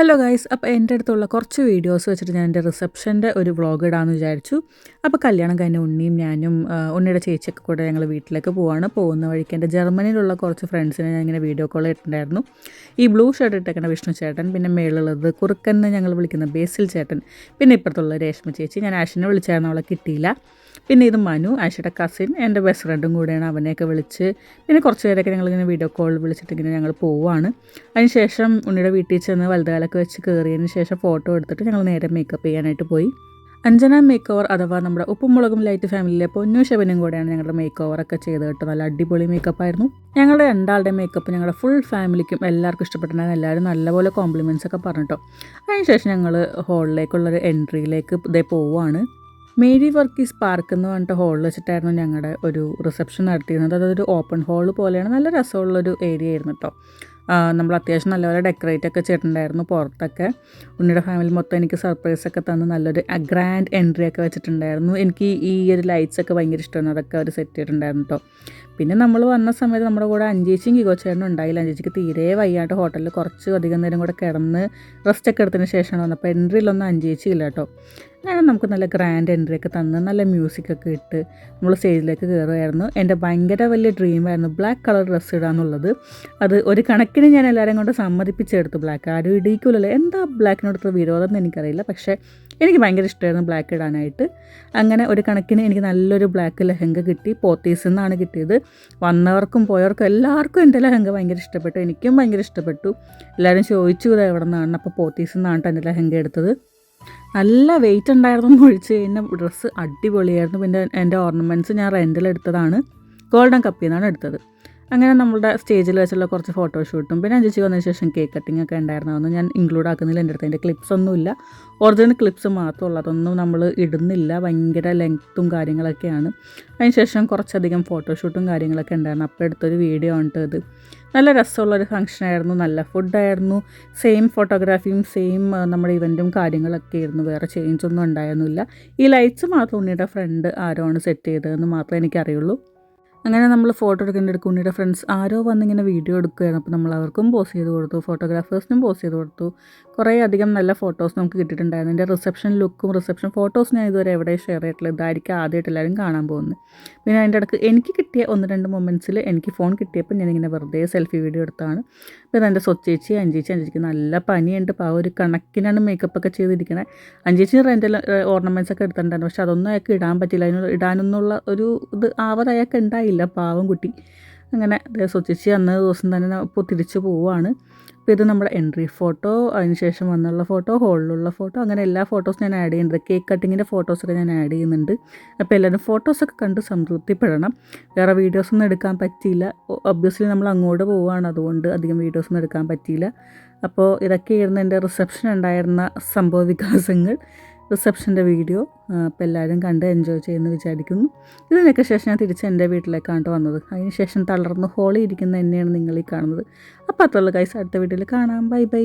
Hello guys, അപ്പോൾ എൻ്റെ അടുത്തുള്ള കുറച്ച് വീഡിയോസ് വെച്ചിട്ട് ഞാൻ എൻ്റെ റിസപ്ഷൻ്റെ ഒരു വ്ളോഗ് ഇടാമെന്ന് വിചാരിച്ചു. അപ്പോൾ കല്യാണം കഴിഞ്ഞ ഉണ്ണിയും ഞാനും ഉണ്ണിയുടെ ചേച്ചിയൊക്കെ കൂടെ ഞങ്ങൾ വീട്ടിലേക്ക് പോവാണ്. പോകുന്ന വഴിക്ക് എൻ്റെ ജർമ്മനിയിലുള്ള കുറച്ച് ഫ്രണ്ട്സിനെ ഞാൻ ഇങ്ങനെ വീഡിയോ കോൾ ഇട്ടിട്ടുണ്ടായിരുന്നു. ഈ ബ്ലൂ ഷർട്ട് ഇട്ടേക്കുന്ന വിഷ്ണു ചേട്ടൻ, പിന്നെ മേളുള്ളത് കുറുക്കെന്ന് ഞങ്ങൾ വിളിക്കുന്ന ബേസിൽ ചേട്ടൻ, പിന്നെ ഇപ്പുറത്തുള്ള രേഷ്മ ചേച്ചി. ഞാൻ ആഷിനെ വിളിച്ചായിരുന്നു, അവളെ കിട്ടിയില്ല. പിന്നെ ഇത് മനു, ആഷിയുടെ കസിൻ, എൻ്റെ ബെസ്റ്റ് ഫ്രണ്ടും കൂടെയാണ്. അവനെയൊക്കെ വിളിച്ച് പിന്നെ കുറച്ച് പേരൊക്കെ ഞങ്ങളിങ്ങനെ വീഡിയോ കോൾ വിളിച്ചിട്ട് ഇങ്ങനെ ഞങ്ങൾ പോവുകയാണ്. അതിനുശേഷം ഉണ്ണിയുടെ വീട്ടിൽ ചെന്ന് വലുതാലൊക്കെ വെച്ച് കയറിയതിന് ശേഷം ഫോട്ടോ എടുത്തിട്ട് ഞങ്ങൾ നേരെ മേക്കപ്പ് ചെയ്യാനായിട്ട് പോയി. അഞ്ജന മേക്ക് ഓവർ അഥവാ നമ്മുടെ ഉപ്പും മുളകും ലൈറ്റ് ഫാമിലിയിലെ പൊന്നു ശബനും കൂടെയാണ് ഞങ്ങളുടെ മേക്ക് ഓവറൊക്കെ ചെയ്ത് കേട്ടോ. നല്ല അടിപൊളി മേക്കപ്പായിരുന്നു. ഞങ്ങളുടെ രണ്ടാളുടെ മേക്കപ്പ് ഞങ്ങളുടെ ഫുൾ ഫാമിലിക്കും എല്ലാവർക്കും ഇഷ്ടപ്പെട്ടിട്ടുണ്ടായിരുന്നു. എല്ലാവരും നല്ലപോലെ കോംപ്ലിമെൻറ്റ്സ് ഒക്കെ പറഞ്ഞിട്ടോ. അതിനുശേഷം ഞങ്ങൾ ഹോളിലേക്കുള്ളൊരു എൻട്രിയിലേക്ക് ഇതേ പോവുകയാണ്. മേരി വർക്കീസ് പാർക്ക് എന്ന് പറഞ്ഞിട്ട് ഹോളിൽ വെച്ചിട്ടായിരുന്നു ഞങ്ങളുടെ ഒരു റിസപ്ഷൻ നടത്തിയിരുന്നത്. അതൊരു ഓപ്പൺ ഹോൾ പോലെയാണ്, നല്ല രസമുള്ളൊരു ഏരിയ ആയിരുന്നു കേട്ടോ. നമ്മൾ അത്യാവശ്യം നല്ലപോലെ ഡെക്കറേറ്റ് ഒക്കെ ചെയ്തിട്ടുണ്ടായിരുന്നു. പുറത്തൊക്കെ ഉണ്ണിയുടെ ഫാമിലി മൊത്തം എനിക്ക് സർപ്രൈസൊക്കെ തന്ന് നല്ലൊരു ഗ്രാൻഡ് എൻട്രി ഒക്കെ വെച്ചിട്ടുണ്ടായിരുന്നു. എനിക്ക് ഈ ഒരു ലൈറ്റ്സൊക്കെ ഭയങ്കര ഇഷ്ടമാണ്, അതൊക്കെ അവർ സെറ്റ് ചെയ്തിട്ടുണ്ടായിരുന്നു കേട്ടോ. പിന്നെ നമ്മൾ വന്ന സമയത്ത് നമ്മുടെ കൂടെ അഞ്ചേച്ചിയും കികോച്ചേട്ടനും ഉണ്ടായില്ല. അഞ്ചേച്ചിക്ക് തീരെ വയ്യാണ്ട് ഹോട്ടലിൽ കുറച്ച് അധികം നേരം കൂടെ കിടന്ന് റെസ്റ്റൊക്കെ എടുത്തതിന് ശേഷമാണ് വന്നത്. അപ്പോൾ എൻട്രിയിലൊന്നും അഞ്ചേച്ചി ഇല്ല കേട്ടോ. അങ്ങനെ നമുക്ക് നല്ല ഗ്രാൻഡ് എൻട്രി ഒക്കെ തന്ന് നല്ല മ്യൂസിക്കൊക്കെ ഇട്ട് നമ്മൾ സ്റ്റേജിലേക്ക് കയറുമായിരുന്നു. എൻ്റെ ഭയങ്കര വലിയ ഡ്രീമായിരുന്നു ബ്ലാക്ക് കളർ ഡ്രസ്സ് ഇടാന്നുള്ളത്. അത് ഒരു കണക്കിന് ഞാൻ എല്ലാവരെയും കൊണ്ട് സമ്മതിപ്പിച്ചെടുത്തു. ബ്ലാക്ക് ആരും ഇടിക്കില്ലല്ലോ, എന്താ ബ്ലാക്കിനോടുള്ള വിരോധം എന്ന് എനിക്കറിയില്ല, പക്ഷേ എനിക്ക് ഭയങ്കര ഇഷ്ടമായിരുന്നു ബ്ലാക്ക് ഇടാനായിട്ട്. അങ്ങനെ ഒരു കണക്കിന് എനിക്ക് നല്ലൊരു ബ്ലാക്ക് ലെഹങ്ക കിട്ടി. പോത്തീസിൽ നിന്നാണ് കിട്ടിയത്. വന്നവർക്കും പോയവർക്കും എല്ലാവർക്കും എൻ്റെ ലെഹങ്ക ഭയങ്കര ഇഷ്ടപ്പെട്ടു, എനിക്കും ഭയങ്കര ഇഷ്ടപ്പെട്ടു. എല്ലാവരും ചോദിച്ചു ഇത് എവിടെ നിന്നാണ്, അപ്പോൾ പോത്തീസിൽ നിന്നാണ് എൻ്റെ ലെഹങ്ക എടുത്തത്. നല്ല വെയിറ്റ് ഉണ്ടായിരുന്നു ഒഴിച്ച് കഴിഞ്ഞാൽ ഡ്രസ്സ് അടിപൊളിയായിരുന്നു. പിന്നെ എൻ്റെ ഓർണമെൻറ്റ്സ് ഞാൻ റെൻറ്റിലെടുത്തതാണ്, ഗോൾഡൻ കപ്പിൽ നിന്നാണ് എടുത്തത്. അങ്ങനെ നമ്മുടെ സ്റ്റേജിൽ വെച്ചുള്ള കുറച്ച് ഫോട്ടോഷൂട്ടും പിന്നെ അഞ്ചേച്ചി വന്നതിന് ശേഷം കേക്ക് കട്ടിംഗ് ഒക്കെ ഉണ്ടായിരുന്നു. അതൊന്നും ഞാൻ ഇൻക്ലൂഡ് ആക്കുന്നില്ല. എൻ്റെ അടുത്ത് അതിൻ്റെ ക്ലിപ്സൊന്നുമില്ല, ഒറിജിനൽ ക്ലിപ്സ് മാത്രമുള്ളൂ. അതൊന്നും നമ്മൾ ഇടുന്നില്ല, ഭയങ്കര ലെങ്ത്തും കാര്യങ്ങളൊക്കെയാണ്. അതിനുശേഷം കുറച്ചധികം ഫോട്ടോഷൂട്ടും കാര്യങ്ങളൊക്കെ ഉണ്ടായിരുന്നു. അപ്പോൾ എടുത്തൊരു വീഡിയോ ആണ് ഇത്. നല്ല രസമുള്ളൊരു ഫംഗ്ഷനായിരുന്നു, നല്ല ഫുഡായിരുന്നു, സെയിം ഫോട്ടോഗ്രാഫിയും സെയിം നമ്മുടെ ഇവൻറ്റും കാര്യങ്ങളൊക്കെ ആയിരുന്നു. വേറെ ചേഞ്ച് ഒന്നും ഉണ്ടായിരുന്നില്ല. ഈ ലൈറ്റ്സ് മാത്രം ഉണ്ണിയുടെ ഫ്രണ്ട് ആരോ ആണ് സെറ്റ് ചെയ്തതെന്ന് മാത്രമേ എനിക്കറിയുള്ളൂ. അങ്ങനെ നമ്മൾ ഫോട്ടോ എടുക്കേണ്ടടുക്കും ഉണ്ണിയുടെ ഫ്രണ്ട്സ് ആരോ വന്നിങ്ങനെ വീഡിയോ എടുക്കുകയായിരുന്നു. അപ്പോൾ നമ്മൾ അവർക്കും പോസ്റ്റ് ചെയ്ത് കൊടുത്തു, ഫോട്ടോഗ്രാഫേഴ്സിനും പോസ്റ്റ് ചെയ്ത് കൊടുത്തു. കുറേ അധികം നല്ല ഫോട്ടോസ് നമുക്ക് കിട്ടിയിട്ടുണ്ടായിരുന്നു. എൻ്റെ റിസപ്ഷൻ ലുക്കും റിസപ്ഷൻ ഫോട്ടോസ് ഞാൻ ഇതുവരെ എവിടെ ഷെയർ ചെയ്തിട്ടില്ല. ഇതായിരിക്കും ആദ്യമായിട്ട് എല്ലാവരും കാണാൻ പോകുന്നത്. പിന്നെ അതിൻ്റെ ഇടയ്ക്ക് എനിക്ക് കിട്ടിയ 1-2 മൊമെൻറ്റ്സിൽ എനിക്ക് ഫോൺ കിട്ടിയപ്പോൾ ഞാനിങ്ങനെ വെറുതെ സെൽഫി വീഡിയോ എടുത്താണ്. പിന്നെ എൻ്റെ സ്വച്ചേച്ചി അഞ്ചേച്ചിക്ക് നല്ല പനിയുണ്ട്. അപ്പോൾ ആ ഒരു കണക്കിനാണ് മേക്കപ്പൊക്കെ ചെയ്തിരിക്കണേ. അഞ്ചേച്ചി റെൻ്റൽ ഓർണമെൻറ്റ്സ് ഒക്കെ എടുത്തിട്ടുണ്ടായിരുന്നു, പക്ഷെ അതൊന്നും അയാൾക്ക് ഇടാൻ പറ്റില്ല. അതിന് ഇടാനൊന്നുള്ള ഒരു ഇത് അയാൾക്ക് ഉണ്ടായില്ല, പാവം കുട്ടി. അങ്ങനെ സ്വച്ചേച്ചി അന്ന് ദിവസം തന്നെ ഇപ്പോൾ തിരിച്ചു പോവുകയാണ്. അപ്പോൾ ഇത് നമ്മുടെ എൻട്രി ഫോട്ടോ, അതിനുശേഷം വന്നുള്ള ഫോട്ടോ, ഹോളിലുള്ള ഫോട്ടോ, അങ്ങനെ എല്ലാ ഫോട്ടോസും ഞാൻ ആഡ് ചെയ്യുന്നുണ്ട്. കേക്ക് കട്ടിങ്ങിൻ്റെ ഫോട്ടോസൊക്കെ ഞാൻ ആഡ് ചെയ്യുന്നുണ്ട്. അപ്പോൾ എല്ലാവരും ഫോട്ടോസൊക്കെ കണ്ട് സംതൃപ്തിപ്പെടണം. വേറെ വീഡിയോസൊന്നും എടുക്കാൻ പറ്റിയില്ല, ഒബ്വിയസ്ലി നമ്മൾ അങ്ങോട്ട് പോവുകയാണ്, അതുകൊണ്ട് അധികം വീഡിയോസൊന്നും എടുക്കാൻ പറ്റിയില്ല. അപ്പോൾ ഇതൊക്കെയായിരുന്നു എൻ്റെ റിസപ്ഷൻ ഉണ്ടായിരുന്ന സംഭവ വികാസങ്ങൾ, റിസപ്ഷൻ്റെ വീഡിയോ. അപ്പോൾ എല്ലാവരും കണ്ട് എൻജോയ് ചെയ്യുമെന്ന് വിചാരിക്കുന്നു. ഇതിനൊക്കെ ശേഷം ഞാൻ തിരിച്ച് എൻ്റെ വീട്ടിലേക്കാണ് വന്നത്. അതിന് ശേഷം തളർന്ന് ഹോളി ഇരിക്കുന്ന എന്നെയാണ് നിങ്ങളീ കാണുന്നത്. അപ്പോൾ അത്രയുള്ള ഗൈസ്, അടുത്ത വീഡിയോയിൽ കാണാം. Bye bye.